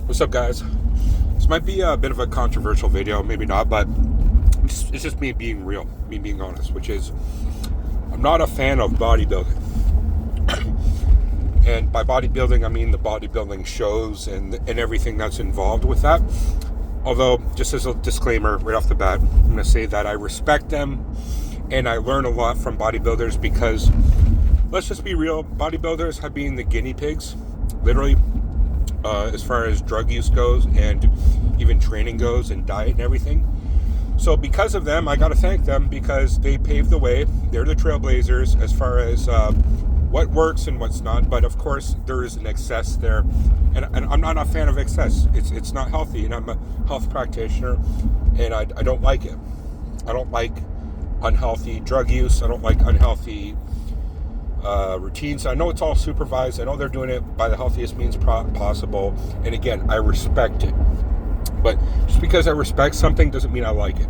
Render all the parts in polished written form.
What's up, guys? This might be a bit of a controversial video, maybe not, but it's just me being real, me being honest, which is I'm not a fan of bodybuilding. And by bodybuilding, I mean the bodybuilding shows and everything that's involved with that. Although, just as a disclaimer right off the bat, I'm going to say that I respect them and I learn a lot from bodybuilders because, let's just be real, bodybuilders have been the guinea pigs, literally, as far as drug use goes and even training goes and diet and everything. So because of them, I got to thank them because they paved the way. They're the trailblazers as far as what works and what's not. But of course, there is an excess there. And I'm not a fan of excess. It's not healthy. And I'm a health practitioner and I don't like it. I don't like unhealthy drug use. I don't like unhealthy routines. I know it's all supervised. I know they're doing it by the healthiest means possible. And again, I respect it. But just because I respect something doesn't mean I like it.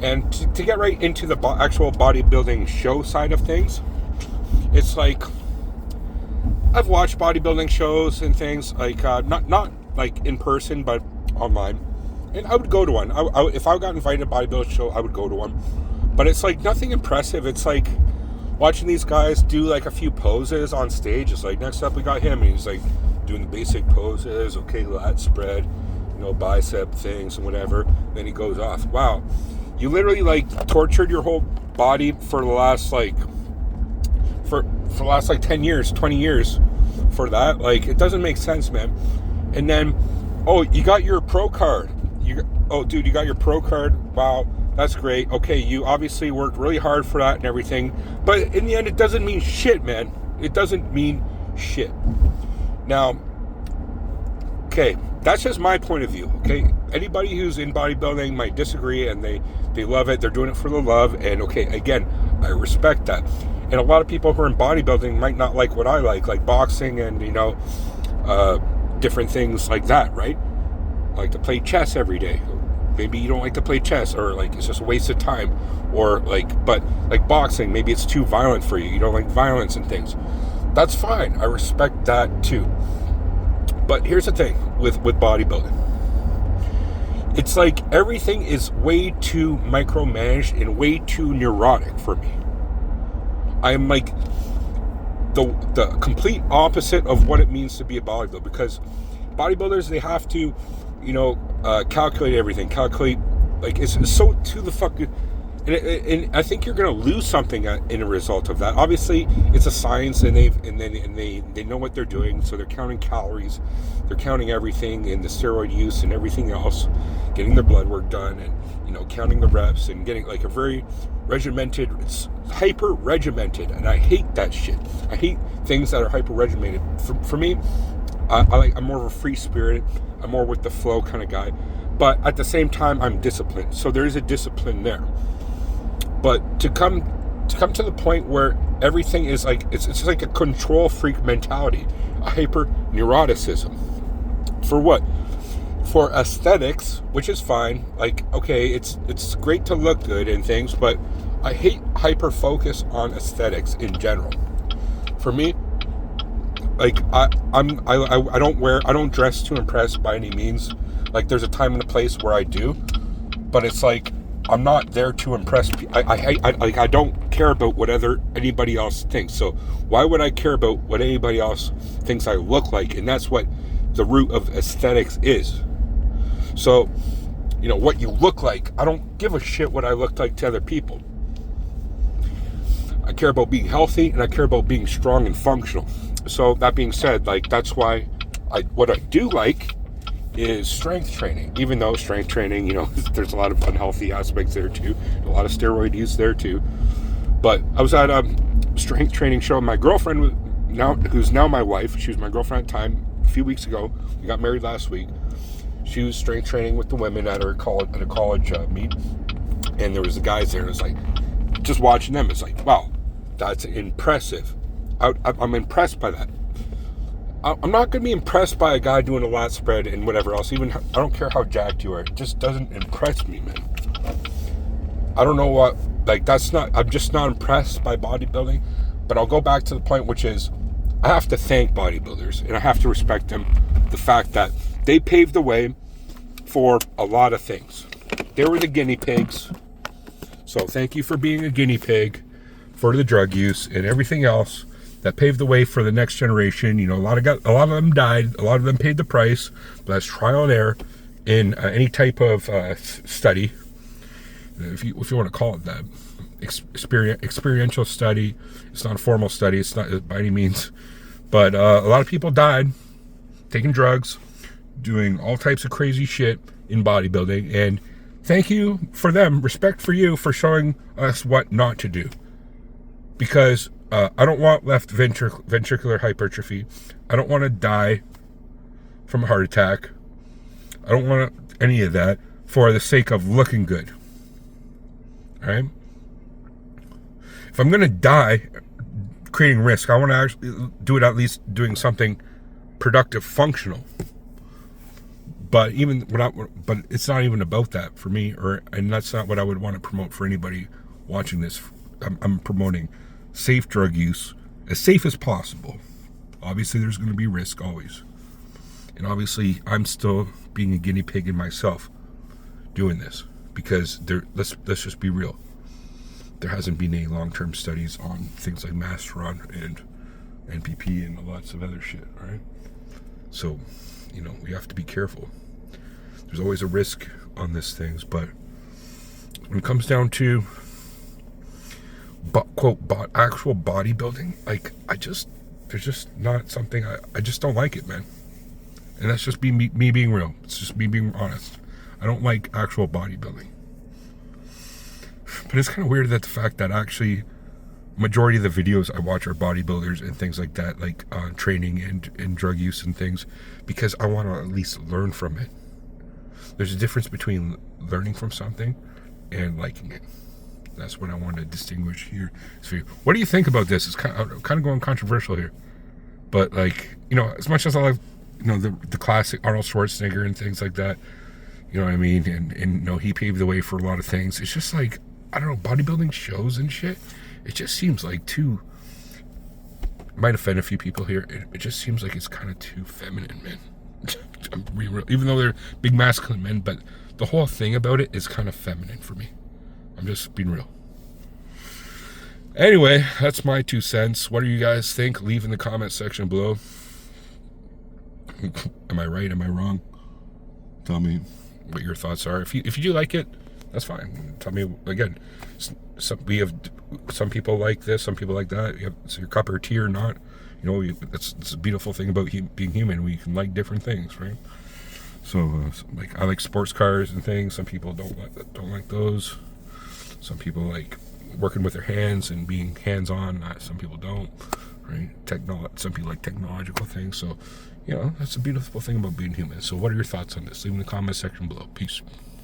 And to get right into the actual bodybuilding show side of things, it's like I've watched bodybuilding shows and things like not like in person, but online. And I would go to one. If I got invited to a bodybuilding show, I would go to one. But it's like nothing impressive. It's like watching these guys do like a few poses on stage. It's like, next up we got him, and he's like doing the basic poses. Okay, lat spread, bicep things and whatever. Then he goes off. Wow, you literally like tortured your whole body for the last like for the last like 10 years, 20 years for that. Like, it doesn't make sense, man. And then, oh, you got your pro card. You got your pro card. Wow, that's great. Okay, you obviously worked really hard for that and everything. But in the end, it doesn't mean shit, man. It doesn't mean shit. Now, okay, that's just my point of view, okay? Anybody who's in bodybuilding might disagree, and they love it. They're doing it for the love, and okay, again, I respect that. And a lot of people who are in bodybuilding might not like what I like boxing and, different things like that, right? Like to play chess every day. Maybe you don't like to play chess, or like it's just a waste of time, or but like boxing, maybe it's too violent for you. You don't like violence and things. That's fine. I respect that too. But here's the thing with bodybuilding. It's like everything is way too micromanaged and way too neurotic for me. I'm like the complete opposite of what it means to be a bodybuilder, because bodybuilders, they have to, calculate everything. Like it's so to the fuck. And I think you're going to lose something in a result of that. Obviously, it's a science, and they know what they're doing. So they're counting calories, they're counting everything, and the steroid use and everything else, getting their blood work done, and counting the reps and getting like a very regimented. It's hyper regimented, and I hate that shit. I hate things that are hyper regimented. For me, I'm more of a free spirit. I'm more with the flow kind of guy. But at the same time, I'm disciplined. So there is a discipline there. But to come to the point where everything is like, it's like a control freak mentality, a hyper neuroticism. For what? For aesthetics, which is fine. Like, okay, it's great to look good and things, but I hate hyper focus on aesthetics in general. For me, like I don't dress to impress by any means. Like, there's a time and a place where I do, but it's like I'm not there to impress people. I don't care about what anybody else thinks. So why would I care about what anybody else thinks I look like? And that's what the root of aesthetics is. So, what you look like, I don't give a shit what I look like to other people. I care about being healthy, and I care about being strong and functional. So that being said, like, that's why what I do like is strength training. Even though strength training, there's a lot of unhealthy aspects there too, a lot of steroid use there too. But I was at a strength training show. My girlfriend, who's now my wife, she was my girlfriend at the time, a few weeks ago. We got married last week. She was strength training with the women at a college meet, and there was the guys there, and it's like, just watching them, it's like, wow, that's impressive. I'm impressed by that. I'm not going to be impressed by a guy doing a lat spread and whatever else. I don't care how jacked you are. It just doesn't impress me, man. I don't know what, like, I'm just not impressed by bodybuilding. But I'll go back to the point, which is, I have to thank bodybuilders, and I have to respect them. The fact that They paved the way for a lot of things. They were the guinea pigs. So thank you for being a guinea pig for the drug use and everything else that paved the way for the next generation. You know, a lot of them died. A lot of them paid the price. But that's trial and error in any type of study, if you want to call it that. Experiential study. It's not a formal study. It's not by any means. But a lot of people died taking drugs, doing all types of crazy shit in bodybuilding. And thank you for them. Respect for you for showing us what not to do. Because I don't want left ventricular hypertrophy. I don't want to die from a heart attack. I don't want any of that for the sake of looking good. All right? If I'm going to die creating risk, I want to actually do it at least doing something productive, functional. But but it's not even about that for me, and that's not what I would want to promote for anybody watching this. I'm promoting safe drug use, as safe as possible. Obviously, there's going to be risk always, and obviously, I'm still being a guinea pig in myself doing this because let's just be real. There hasn't been any long-term studies on things like Masteron and NPP and lots of other shit, right? So, you know, we have to be careful. There's always a risk on these things, but when it comes down to quote actual bodybuilding, like there's just not something I just don't like it, man. And that's just me being real. It's just me being honest. I don't like actual bodybuilding. But it's kind of weird that the fact that actually majority of the videos I watch are bodybuilders and things like that, like training and drug use and things, because I want to at least learn from it. There's a difference between learning from something and liking it. That's what I want to distinguish here. So, what do you think about this? It's kind of going controversial here, but like, you know, as much as I like, you know, the classic Arnold Schwarzenegger and things like that, you know what I mean, and you know, he paved the way for a lot of things. It's just like, I don't know, bodybuilding shows and shit, it just seems like too, might offend a few people here, it just seems like it's kind of too feminine, man. I'm being real, even though they're big masculine men, but the whole thing about it is kind of feminine for me. I'm just being real. Anyway, that's my 2 cents. What do you guys think? Leave in the comment section below. Am I right? Am I wrong? Tell me what your thoughts are. If you do like it, that's fine. Tell me again. We have some people like this, some people like that. It's your cup or tea or not. You know, that's a beautiful thing about being human. We can like different things, right? So, like, I like sports cars and things. Some people don't like those. Some people like working with their hands and being hands-on. Some people don't, right? Some people like technological things. So, you know, that's a beautiful thing about being human. So what are your thoughts on this? Leave in the comment section below. Peace.